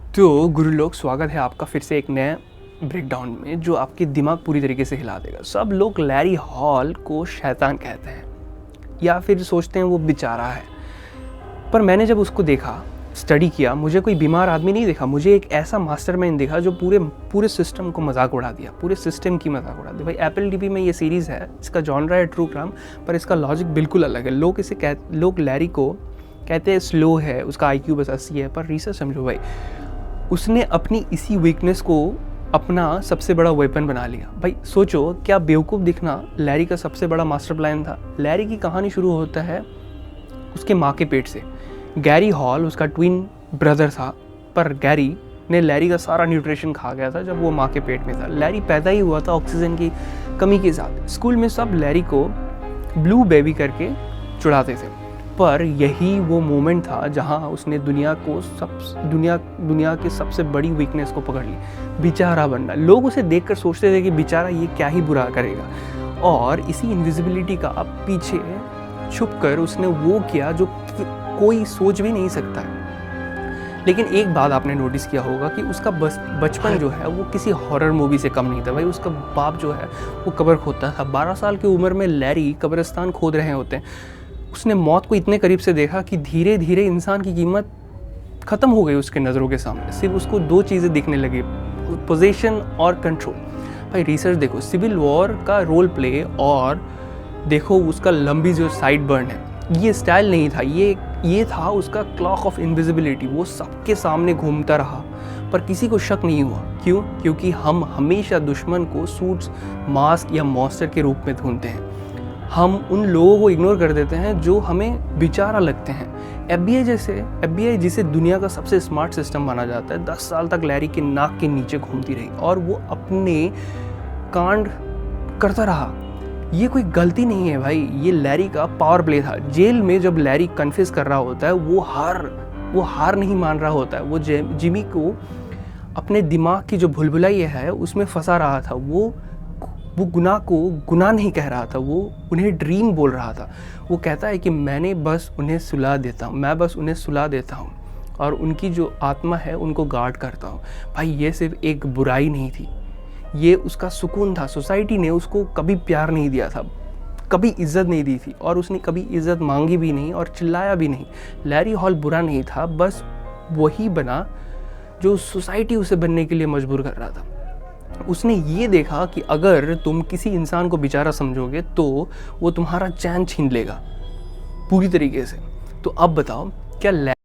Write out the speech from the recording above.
तो गुरु लोग, स्वागत है आपका फिर से एक नए ब्रेकडाउन में जो आपके दिमाग पूरी तरीके से हिला देगा। सब लोग लैरी हॉल को शैतान कहते हैं या फिर सोचते हैं वो बेचारा है, पर मैंने जब उसको देखा, स्टडी किया, मुझे कोई बीमार आदमी नहीं दिखा, मुझे एक ऐसा मास्टरमाइंड दिखा जो पूरे सिस्टम को मजाक उड़ा दिया, पूरे सिस्टम की मजाक उड़ा दी। भाई एप्पल टीवी में ये सीरीज़ है, इसका जॉनरा है ट्रू क्राइम, पर इसका लॉजिक बिल्कुल अलग है। लोग लैरी को कहते हैं स्लो है, उसका IQ बस 80 है, पर रिसर्च समझो भाई, उसने अपनी इसी वीकनेस को अपना सबसे बड़ा वेपन बना लिया। भाई सोचो, क्या बेवकूफ़ दिखना लैरी का सबसे बड़ा मास्टर प्लान था। लैरी की कहानी शुरू होता है उसके माँ के पेट से। गैरी हॉल उसका ट्विन ब्रदर था, पर गैरी ने लैरी का सारा न्यूट्रिशन खा गया था जब वो माँ के पेट में था। लैरी पैदा ही हुआ था ऑक्सीजन की कमी के साथ। स्कूल में सब लैरी को ब्लू बेबी करके चुड़ाते थे, पर यही वो मोमेंट था जहां उसने दुनिया की सबसे बड़ी वीकनेस को पकड़ ली, बेचारा बनना। लोग उसे देखकर सोचते थे कि बेचारा ये क्या ही बुरा करेगा, और इसी इनविजिबिलिटी का पीछे छुपकर उसने वो किया जो कोई सोच भी नहीं सकता है। लेकिन एक बात आपने नोटिस किया होगा कि उसका बचपन जो है वो किसी हॉरर मूवी से कम नहीं था। भाई उसका बाप जो है वो कब्र खोदता था। 12 साल की उम्र में लैरी कब्रिस्तान खोद रहे होते हैं। उसने मौत को इतने करीब से देखा कि धीरे धीरे इंसान की कीमत ख़त्म हो गई उसके नज़रों के सामने। सिर्फ उसको दो चीज़ें दिखने लगी, पोजीशन और कंट्रोल। भाई रिसर्च देखो, सिविल वॉर का रोल प्ले, और देखो उसका लंबी जो साइड बर्न है, ये स्टाइल नहीं था, ये था उसका क्लॉक ऑफ इनविजिबिलिटी। वो सबके सामने घूमता रहा पर किसी को शक नहीं हुआ। क्यों? क्योंकि हम हमेशा दुश्मन को सूट्स, मास्क या मॉन्स्टर के रूप में ढूंढते हैं। हम उन लोगों को इग्नोर कर देते हैं जो हमें बेचारा लगते हैं। FBI जिसे दुनिया का सबसे स्मार्ट सिस्टम माना जाता है, 10 साल तक लैरी के नाक के नीचे घूमती रही और वो अपने कांड करता रहा। ये कोई गलती नहीं है भाई, ये लैरी का पावर प्ले था। जेल में जब लैरी कन्फेस कर रहा होता है, वो हार नहीं मान रहा होता है। वो जिमी को अपने दिमाग की जो भुलभुलाई है उसमें फंसा रहा था। वो गुनाह को गुनाह नहीं कह रहा था, वो उन्हें ड्रीम बोल रहा था। वो कहता है कि मैं बस उन्हें सुला देता हूँ और उनकी जो आत्मा है उनको गार्ड करता हूँ। भाई ये सिर्फ एक बुराई नहीं थी, ये उसका सुकून था। सोसाइटी ने उसको कभी प्यार नहीं दिया था, कभी इज्जत नहीं दी थी, और उसने कभी इज्जत मांगी भी नहीं और चिल्लाया भी नहीं। लैरी हॉल बुरा नहीं था, बस वही बना जो सोसाइटी उसे बनने के लिए मजबूर कर रहा था। उसने ये देखा कि अगर तुम किसी इंसान को बेचारा समझोगे तो वो तुम्हारा चैन छीन लेगा पूरी तरीके से। तो अब बताओ, क्या